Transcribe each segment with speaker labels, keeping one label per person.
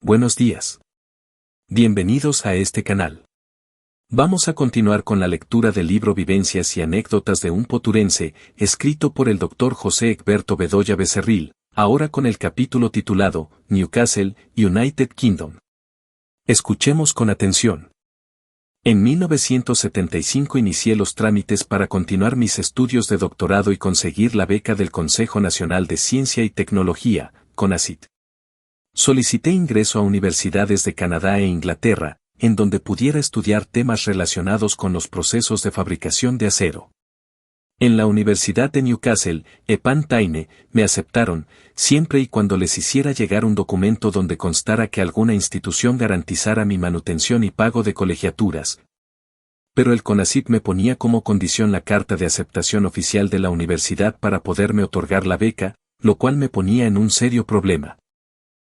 Speaker 1: Buenos días. Bienvenidos a este canal. Vamos a continuar con la lectura del libro Vivencias y anécdotas de un poturense, escrito por el Dr. José Egberto Bedoya Becerril, ahora con el capítulo titulado Newcastle, United Kingdom. Escuchemos con atención. En 1975 inicié los trámites para continuar mis estudios de doctorado y conseguir la beca del Consejo Nacional de Ciencia y Tecnología, CONACYT. Solicité ingreso a universidades de Canadá e Inglaterra, en donde pudiera estudiar temas relacionados con los procesos de fabricación de acero. En la Universidad de Newcastle, upon Tyne, me aceptaron, siempre y cuando les hiciera llegar un documento donde constara que alguna institución garantizara mi manutención y pago de colegiaturas. Pero el CONACYT me ponía como condición la carta de aceptación oficial de la universidad para poderme otorgar la beca, lo cual me ponía en un serio problema.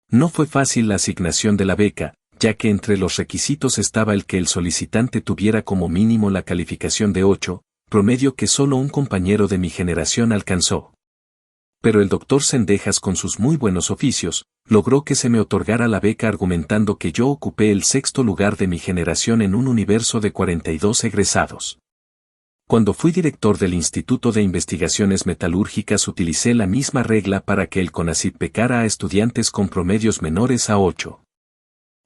Speaker 1: No fue fácil la asignación de la beca, ya que entre los requisitos estaba el que el solicitante tuviera como mínimo la calificación de 8, promedio que solo un compañero de mi generación alcanzó. Pero el doctor Cendejas, con sus muy buenos oficios, logró que se me otorgara la beca argumentando que yo ocupé el 6º lugar de mi generación en un universo de 42 egresados. Cuando fui director del Instituto de Investigaciones Metalúrgicas utilicé la misma regla para que el CONACYT becara a estudiantes con promedios menores a 8.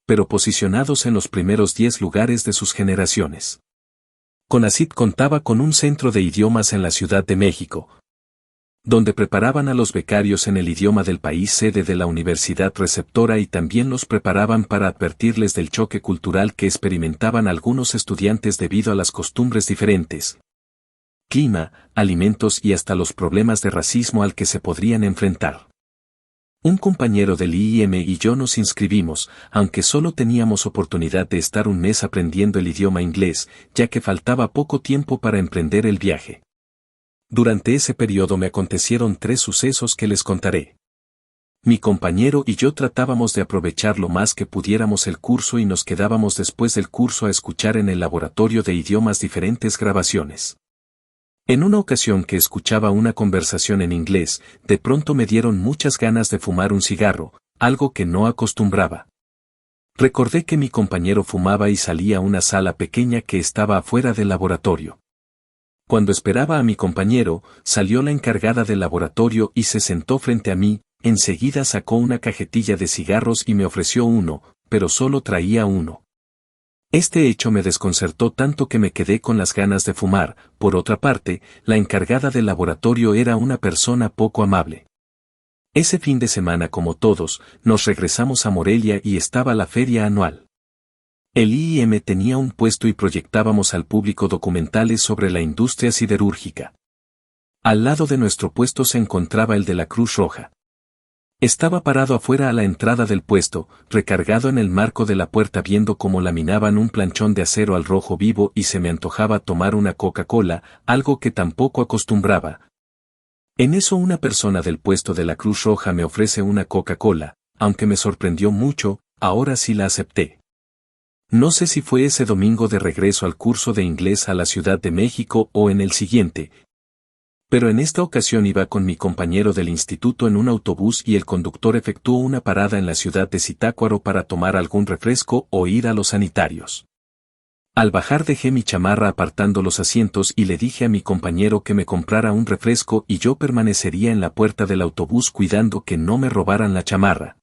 Speaker 1: Pero posicionados en los primeros 10 lugares de sus generaciones. CONACYT contaba con un centro de idiomas en la Ciudad de México, donde preparaban a los becarios en el idioma del país sede de la universidad receptora y también los preparaban para advertirles del choque cultural que experimentaban algunos estudiantes debido a las costumbres diferentes, clima, alimentos y hasta los problemas de racismo al que se podrían enfrentar. Un compañero del IIM y yo nos inscribimos, aunque solo teníamos oportunidad de estar un mes aprendiendo el idioma inglés, ya que faltaba poco tiempo para emprender el viaje. Durante ese periodo me acontecieron 3 sucesos que les contaré. Mi compañero y yo tratábamos de aprovechar lo más que pudiéramos el curso y nos quedábamos después del curso a escuchar en el laboratorio de idiomas diferentes grabaciones. En una ocasión que escuchaba una conversación en inglés, de pronto me dieron muchas ganas de fumar un cigarro, algo que no acostumbraba. Recordé que mi compañero fumaba y salí a una sala pequeña que estaba afuera del laboratorio. Cuando esperaba a mi compañero, salió la encargada del laboratorio y se sentó frente a mí, enseguida sacó una cajetilla de cigarros y me ofreció uno, pero solo traía uno. Este hecho me desconcertó tanto que me quedé con las ganas de fumar. Por otra parte, la encargada del laboratorio era una persona poco amable. Ese fin de semana, como todos, nos regresamos a Morelia y estaba la feria anual. El IIM tenía un puesto y proyectábamos al público documentales sobre la industria siderúrgica. Al lado de nuestro puesto se encontraba el de la Cruz Roja. Estaba parado afuera a la entrada del puesto, recargado en el marco de la puerta viendo cómo laminaban un planchón de acero al rojo vivo y se me antojaba tomar una Coca-Cola, algo que tampoco acostumbraba. En eso una persona del puesto de la Cruz Roja me ofrece una Coca-Cola, aunque me sorprendió mucho, ahora sí la acepté. No sé si fue ese domingo de regreso al curso de inglés a la Ciudad de México o en el siguiente, pero en esta ocasión iba con mi compañero del instituto en un autobús y el conductor efectuó una parada en la ciudad de Zitácuaro para tomar algún refresco o ir a los sanitarios. Al bajar dejé mi chamarra apartando los asientos y le dije a mi compañero que me comprara un refresco y yo permanecería en la puerta del autobús cuidando que no me robaran la chamarra.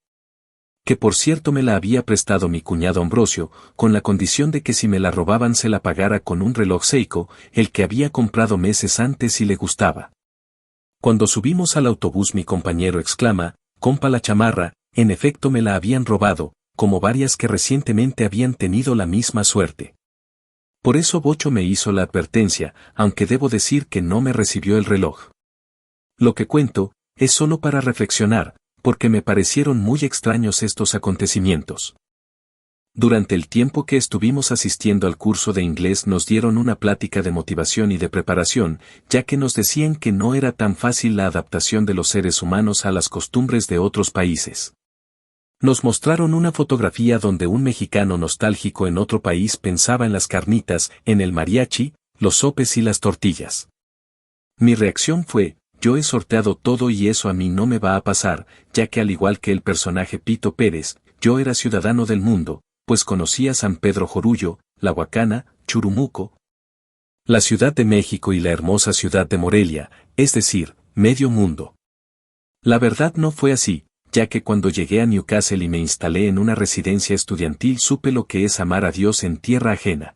Speaker 1: Que por cierto me la había prestado mi cuñado Ambrosio, con la condición de que si me la robaban se la pagara con un reloj Seiko, el que había comprado meses antes y le gustaba. Cuando subimos al autobús mi compañero exclama, «Compa la chamarra», en efecto me la habían robado, como varias que recientemente habían tenido la misma suerte. Por eso Bocho me hizo la advertencia, aunque debo decir que no me recibió el reloj. Lo que cuento, es solo para reflexionar, porque me parecieron muy extraños estos acontecimientos. Durante el tiempo que estuvimos asistiendo al curso de inglés nos dieron una plática de motivación y de preparación, ya que nos decían que no era tan fácil la adaptación de los seres humanos a las costumbres de otros países. Nos mostraron una fotografía donde un mexicano nostálgico en otro país pensaba en las carnitas, en el mariachi, los sopes y las tortillas. Mi reacción fue, yo he sorteado todo y eso a mí no me va a pasar, ya que al igual que el personaje Pito Pérez, yo era ciudadano del mundo, pues conocía San Pedro Jorullo, La Huacana, Churumuco, la Ciudad de México y la hermosa ciudad de Morelia, es decir, medio mundo. La verdad no fue así, ya que cuando llegué a Newcastle y me instalé en una residencia estudiantil supe lo que es amar a Dios en tierra ajena.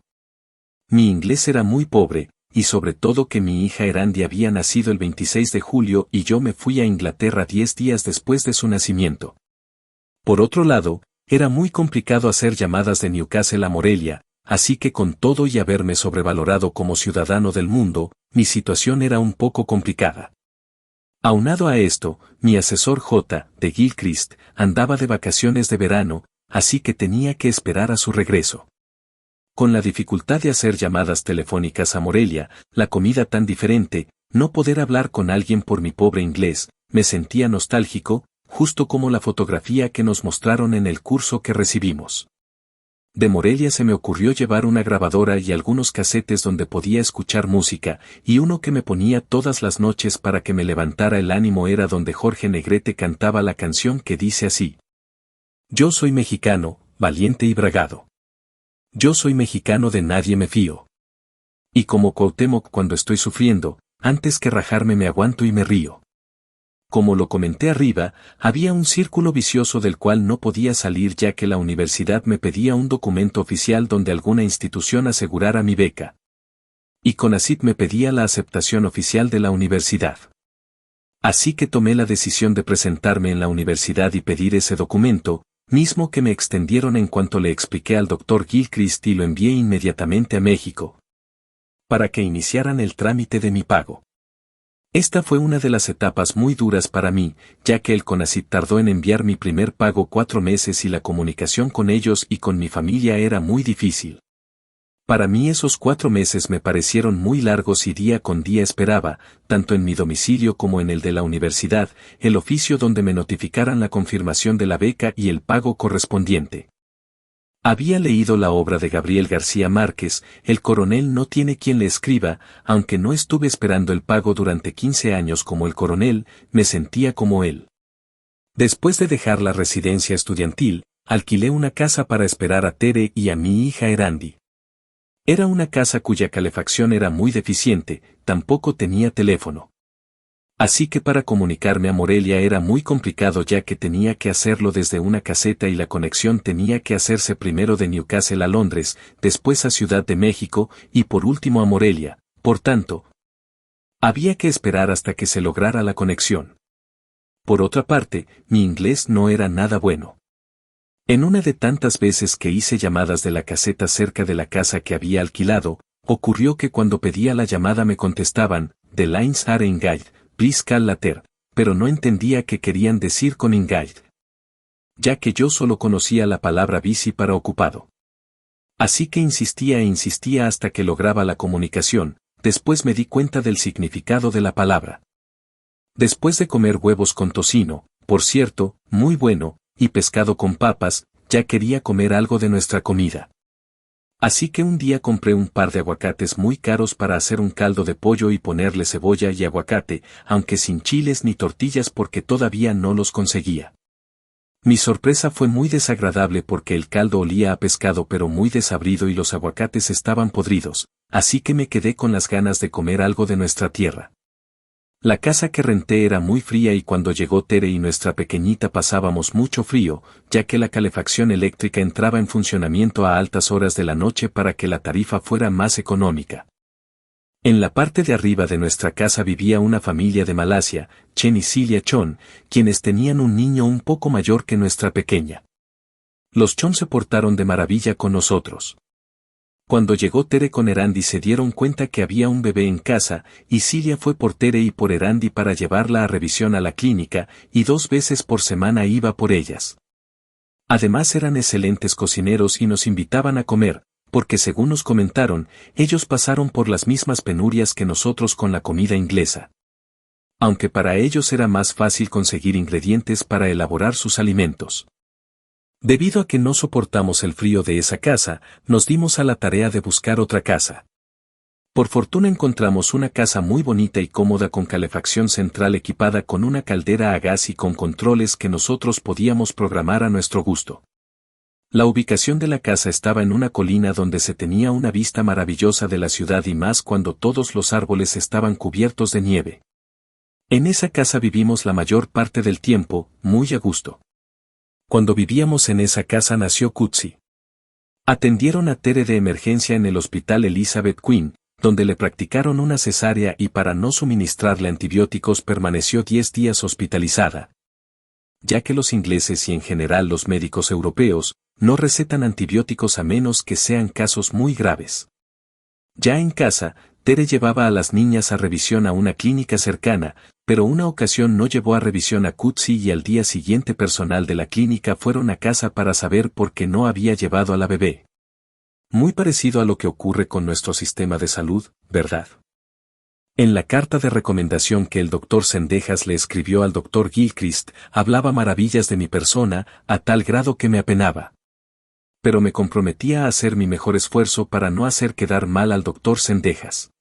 Speaker 1: Mi inglés era muy pobre, y sobre todo que mi hija Erandi había nacido el 26 de julio y yo me fui a Inglaterra 10 días después de su nacimiento. Por otro lado, era muy complicado hacer llamadas de Newcastle a Morelia, así que con todo y haberme sobrevalorado como ciudadano del mundo, mi situación era un poco complicada. Aunado a esto, mi asesor J. de Gilchrist andaba de vacaciones de verano, así que tenía que esperar a su regreso. Con la dificultad de hacer llamadas telefónicas a Morelia, la comida tan diferente, no poder hablar con alguien por mi pobre inglés, me sentía nostálgico, justo como la fotografía que nos mostraron en el curso que recibimos. De Morelia se me ocurrió llevar una grabadora y algunos casetes donde podía escuchar música, y uno que me ponía todas las noches para que me levantara el ánimo era donde Jorge Negrete cantaba la canción que dice así: Yo soy mexicano, valiente y bragado. Yo soy mexicano, de nadie me fío. Y como Cuauhtémoc cuando estoy sufriendo, antes que rajarme me aguanto y me río. Como lo comenté arriba, había un círculo vicioso del cual no podía salir ya que la universidad me pedía un documento oficial donde alguna institución asegurara mi beca. Y CONACYT me pedía la aceptación oficial de la universidad. Así que tomé la decisión de presentarme en la universidad y pedir ese documento, mismo que me extendieron en cuanto le expliqué al Dr. Gilchrist y lo envié inmediatamente a México, para que iniciaran el trámite de mi pago. Esta fue una de las etapas muy duras para mí, ya que el CONACYT tardó en enviar mi primer pago 4 meses y la comunicación con ellos y con mi familia era muy difícil. Para mí esos 4 meses me parecieron muy largos y día con día esperaba, tanto en mi domicilio como en el de la universidad, el oficio donde me notificaran la confirmación de la beca y el pago correspondiente. Había leído la obra de Gabriel García Márquez, El coronel no tiene quien le escriba, aunque no estuve esperando el pago durante 15 años como el coronel, me sentía como él. Después de dejar la residencia estudiantil, alquilé una casa para esperar a Tere y a mi hija Erandi. Era una casa cuya calefacción era muy deficiente, tampoco tenía teléfono. Así que para comunicarme a Morelia era muy complicado ya que tenía que hacerlo desde una caseta y la conexión tenía que hacerse primero de Newcastle a Londres, después a Ciudad de México y por último a Morelia, por tanto, había que esperar hasta que se lograra la conexión. Por otra parte, mi inglés no era nada bueno. En una de tantas veces que hice llamadas de la caseta cerca de la casa que había alquilado, ocurrió que cuando pedía la llamada me contestaban, "The lines are engaged, please call later", pero no entendía qué querían decir con engaged, ya que yo solo conocía la palabra busy para ocupado. Así que insistía e insistía hasta que lograba la comunicación, después me di cuenta del significado de la palabra. Después de comer huevos con tocino, por cierto, muy bueno, y pescado con papas, ya quería comer algo de nuestra comida. Así que un día compré un par de aguacates muy caros para hacer un caldo de pollo y ponerle cebolla y aguacate, aunque sin chiles ni tortillas porque todavía no los conseguía. Mi sorpresa fue muy desagradable porque el caldo olía a pescado pero muy desabrido y los aguacates estaban podridos, así que me quedé con las ganas de comer algo de nuestra tierra. La casa que renté era muy fría y cuando llegó Tere y nuestra pequeñita pasábamos mucho frío, ya que la calefacción eléctrica entraba en funcionamiento a altas horas de la noche para que la tarifa fuera más económica. En la parte de arriba de nuestra casa vivía una familia de Malasia, Chen y Cilia Chon, quienes tenían un niño un poco mayor que nuestra pequeña. Los Chon se portaron de maravilla con nosotros. Cuando llegó Tere con Erandi se dieron cuenta que había un bebé en casa, y Cilia fue por Tere y por Erandi para llevarla a revisión a la clínica, y 2 veces por semana iba por ellas. Además eran excelentes cocineros y nos invitaban a comer, porque según nos comentaron, ellos pasaron por las mismas penurias que nosotros con la comida inglesa. Aunque para ellos era más fácil conseguir ingredientes para elaborar sus alimentos. Debido a que no soportamos el frío de esa casa, nos dimos a la tarea de buscar otra casa. Por fortuna encontramos una casa muy bonita y cómoda con calefacción central equipada con una caldera a gas y con controles que nosotros podíamos programar a nuestro gusto. La ubicación de la casa estaba en una colina donde se tenía una vista maravillosa de la ciudad y más cuando todos los árboles estaban cubiertos de nieve. En esa casa vivimos la mayor parte del tiempo, muy a gusto. Cuando vivíamos en esa casa nació Kutsi. Atendieron a Tere de emergencia en el hospital Elizabeth Quinn, donde le practicaron una cesárea y para no suministrarle antibióticos permaneció 10 días hospitalizada, ya que los ingleses y en general los médicos europeos no recetan antibióticos a menos que sean casos muy graves. Ya en casa, Tere llevaba a las niñas a revisión a una clínica cercana, pero una ocasión no llevó a revisión a Kutsi y al día siguiente personal de la clínica fueron a casa para saber por qué no había llevado a la bebé. Muy parecido a lo que ocurre con nuestro sistema de salud, ¿verdad? En la carta de recomendación que el Dr. Sendejas le escribió al Dr. Gilchrist, hablaba maravillas de mi persona, a tal grado que me apenaba. Pero me comprometía a hacer mi mejor esfuerzo para no hacer quedar mal al Dr. Sendejas.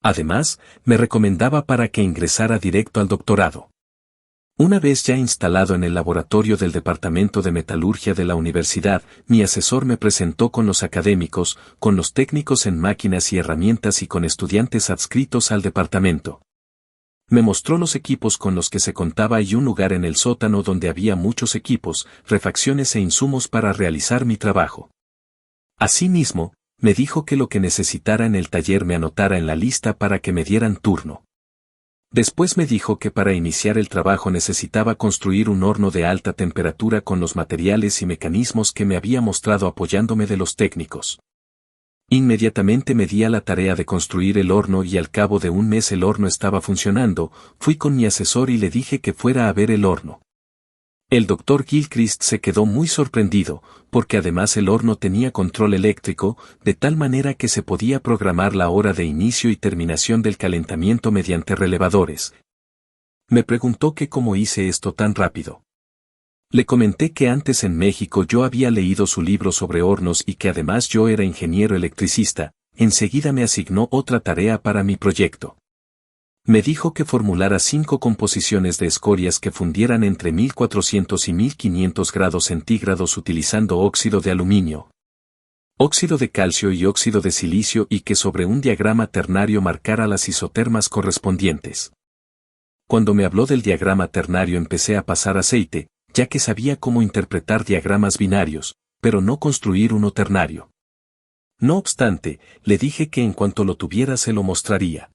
Speaker 1: Además, me recomendaba para que ingresara directo al doctorado. Una vez ya instalado en el laboratorio del Departamento de Metalurgia de la universidad, mi asesor me presentó con los académicos, con los técnicos en máquinas y herramientas y con estudiantes adscritos al departamento. Me mostró los equipos con los que se contaba y un lugar en el sótano donde había muchos equipos, refacciones e insumos para realizar mi trabajo. Asimismo, me dijo que lo que necesitara en el taller me anotara en la lista para que me dieran turno. Después me dijo que para iniciar el trabajo necesitaba construir un horno de alta temperatura con los materiales y mecanismos que me había mostrado apoyándome de los técnicos. Inmediatamente me di a la tarea de construir el horno y al cabo de un mes el horno estaba funcionando, fui con mi asesor y le dije que fuera a ver el horno. El Dr. Gilchrist se quedó muy sorprendido, porque además el horno tenía control eléctrico, de tal manera que se podía programar la hora de inicio y terminación del calentamiento mediante relevadores. Me preguntó que cómo hice esto tan rápido. Le comenté que antes en México yo había leído su libro sobre hornos y que además yo era ingeniero electricista, enseguida me asignó otra tarea para mi proyecto. Me dijo que formulara 5 composiciones de escorias que fundieran entre 1400 y 1500 grados centígrados utilizando óxido de aluminio, óxido de calcio y óxido de silicio y que sobre un diagrama ternario marcara las isotermas correspondientes. Cuando me habló del diagrama ternario empecé a pasar aceite, ya que sabía cómo interpretar diagramas binarios, pero no construir uno ternario. No obstante, le dije que en cuanto lo tuviera se lo mostraría.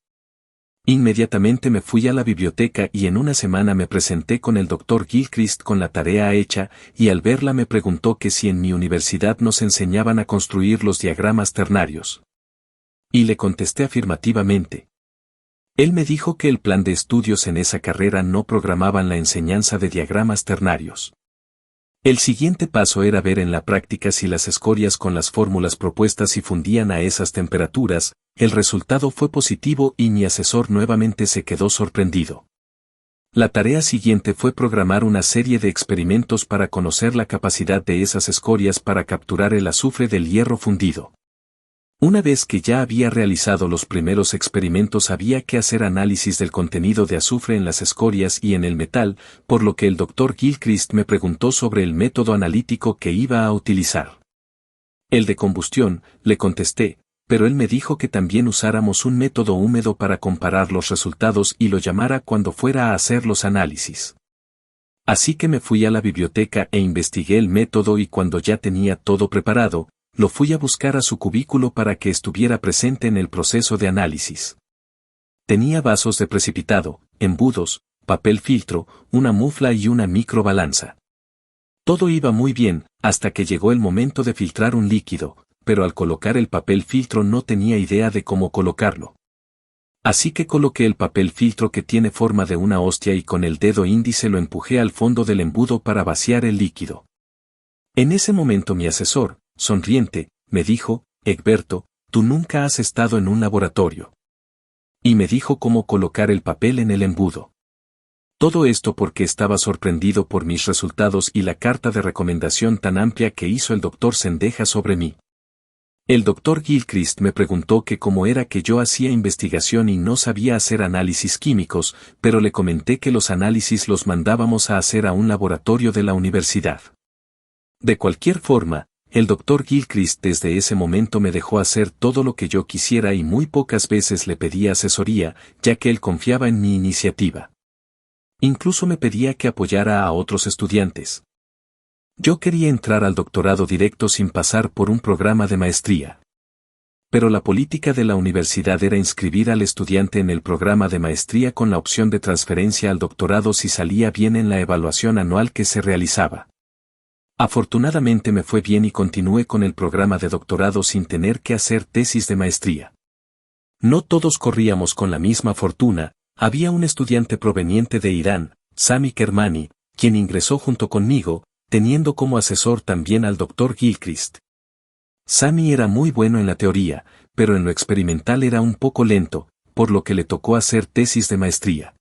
Speaker 1: Inmediatamente me fui a la biblioteca y en una semana me presenté con el Dr. Gilchrist con la tarea hecha, y al verla me preguntó que si en mi universidad nos enseñaban a construir los diagramas ternarios. Y le contesté afirmativamente. Él me dijo que el plan de estudios en esa carrera no programaban la enseñanza de diagramas ternarios. El siguiente paso era ver en la práctica si las escorias con las fórmulas propuestas y fundían a esas temperaturas. El resultado fue positivo y mi asesor nuevamente se quedó sorprendido. La tarea siguiente fue programar una serie de experimentos para conocer la capacidad de esas escorias para capturar el azufre del hierro fundido. Una vez que ya había realizado los primeros experimentos había que hacer análisis del contenido de azufre en las escorias y en el metal, por lo que el Dr. Gilchrist me preguntó sobre el método analítico que iba a utilizar. El de combustión, le contesté, pero él me dijo que también usáramos un método húmedo para comparar los resultados y lo llamara cuando fuera a hacer los análisis. Así que me fui a la biblioteca e investigué el método y cuando ya tenía todo preparado, lo fui a buscar a su cubículo para que estuviera presente en el proceso de análisis. Tenía vasos de precipitado, embudos, papel filtro, una mufla y una microbalanza. Todo iba muy bien, hasta que llegó el momento de filtrar un líquido, pero al colocar el papel filtro no tenía idea de cómo colocarlo. Así que coloqué el papel filtro que tiene forma de una hostia y con el dedo índice lo empujé al fondo del embudo para vaciar el líquido. En ese momento mi asesor, sonriente, me dijo, Egberto, tú nunca has estado en un laboratorio. Y me dijo cómo colocar el papel en el embudo. Todo esto porque estaba sorprendido por mis resultados y la carta de recomendación tan amplia que hizo el Dr. Sendejas sobre mí. El Dr. Gilchrist me preguntó que cómo era que yo hacía investigación y no sabía hacer análisis químicos, pero le comenté que los análisis los mandábamos a hacer a un laboratorio de la universidad. De cualquier forma, el doctor Gilchrist desde ese momento me dejó hacer todo lo que yo quisiera y muy pocas veces le pedía asesoría, ya que él confiaba en mi iniciativa. Incluso me pedía que apoyara a otros estudiantes. Yo quería entrar al doctorado directo sin pasar por un programa de maestría. Pero la política de la universidad era inscribir al estudiante en el programa de maestría con la opción de transferencia al doctorado si salía bien en la evaluación anual que se realizaba. Afortunadamente me fue bien y continué con el programa de doctorado sin tener que hacer tesis de maestría. No todos corríamos con la misma fortuna, había un estudiante proveniente de Irán, Sami Kermani, quien ingresó junto conmigo, teniendo como asesor también al doctor Gilchrist. Sami era muy bueno en la teoría, pero en lo experimental era un poco lento, por lo que le tocó hacer tesis de maestría.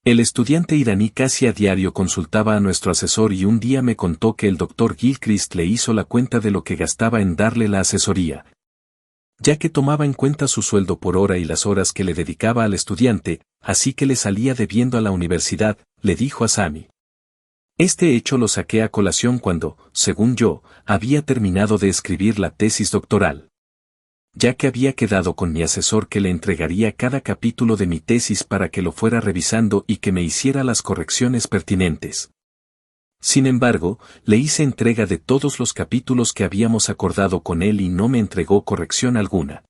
Speaker 1: El estudiante iraní casi a diario consultaba a nuestro asesor y un día me contó que el doctor Gilchrist le hizo la cuenta de lo que gastaba en darle la asesoría. Ya que tomaba en cuenta su sueldo por hora y las horas que le dedicaba al estudiante, así que le salía debiendo a la universidad, le dijo a Sami. Este hecho lo saqué a colación cuando, según yo, había terminado de escribir la tesis doctoral. Ya que había quedado con mi asesor que le entregaría cada capítulo de mi tesis para que lo fuera revisando y que me hiciera las correcciones pertinentes. Sin embargo, le hice entrega de todos los capítulos que habíamos acordado con él y no me entregó corrección alguna.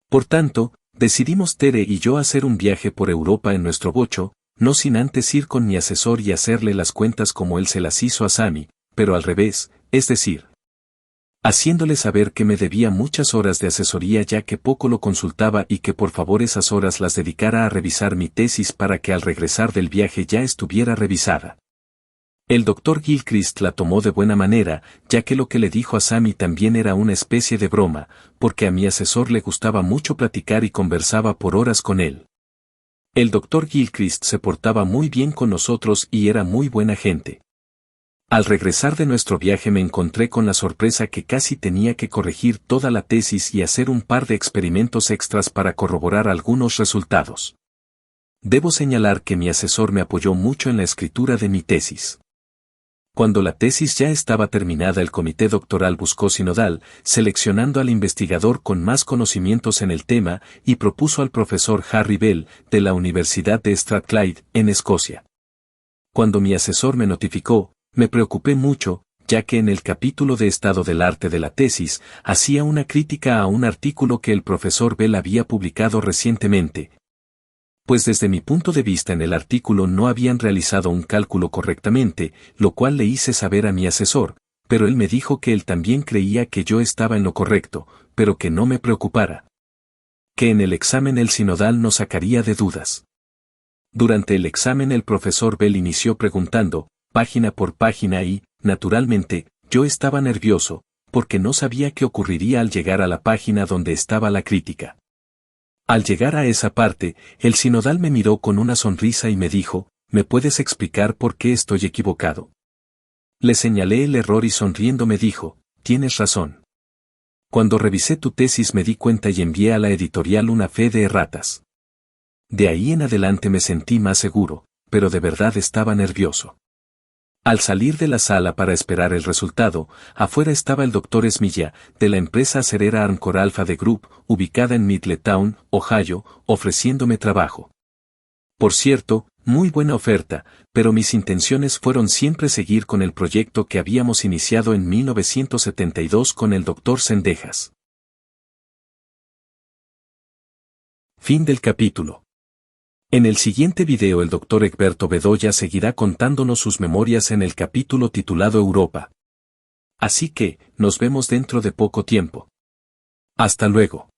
Speaker 1: Por tanto, decidimos Tere y yo hacer un viaje por Europa en nuestro bocho, no sin antes ir con mi asesor y hacerle las cuentas como él se las hizo a Sami, pero al revés, es decir, haciéndole saber que me debía muchas horas de asesoría ya que poco lo consultaba y que por favor esas horas las dedicara a revisar mi tesis para que al regresar del viaje ya estuviera revisada. El doctor Gilchrist la tomó de buena manera, ya que lo que le dijo a Sami también era una especie de broma, porque a mi asesor le gustaba mucho platicar y conversaba por horas con él. El doctor Gilchrist se portaba muy bien con nosotros y era muy buena gente. Al regresar de nuestro viaje me encontré con la sorpresa que casi tenía que corregir toda la tesis y hacer un par de experimentos extras para corroborar algunos resultados. Debo señalar que mi asesor me apoyó mucho en la escritura de mi tesis. Cuando la tesis ya estaba terminada, el comité doctoral buscó sinodal, seleccionando al investigador con más conocimientos en el tema y propuso al profesor Harry Bell, de la Universidad de Strathclyde, en Escocia. Cuando mi asesor me notificó, me preocupé mucho, ya que en el capítulo de estado del arte de la tesis, hacía una crítica a un artículo que el profesor Bell había publicado recientemente. Pues desde mi punto de vista en el artículo no habían realizado un cálculo correctamente, lo cual le hice saber a mi asesor, pero él me dijo que él también creía que yo estaba en lo correcto, pero que no me preocupara. Que en el examen el sinodal nos sacaría de dudas. Durante el examen el profesor Bell inició preguntando, página por página y, naturalmente, yo estaba nervioso, porque no sabía qué ocurriría al llegar a la página donde estaba la crítica. Al llegar a esa parte, el sinodal me miró con una sonrisa y me dijo, ¿me puedes explicar por qué estoy equivocado? Le señalé el error y sonriendo me dijo, tienes razón. Cuando revisé tu tesis me di cuenta y envié a la editorial una fe de erratas. De ahí en adelante me sentí más seguro, pero de verdad estaba nervioso. Al salir de la sala para esperar el resultado, afuera estaba el Dr. Smilla, de la empresa acerera Armcore Alpha de Group, ubicada en Middletown, Ohio, ofreciéndome trabajo. Por cierto, muy buena oferta, pero mis intenciones fueron siempre seguir con el proyecto que habíamos iniciado en 1972 con el Dr. Zendejas. Fin del capítulo. En el siguiente video el Dr. Egberto Bedoya seguirá contándonos sus memorias en el capítulo titulado Europa. Así que, nos vemos dentro de poco tiempo. Hasta luego.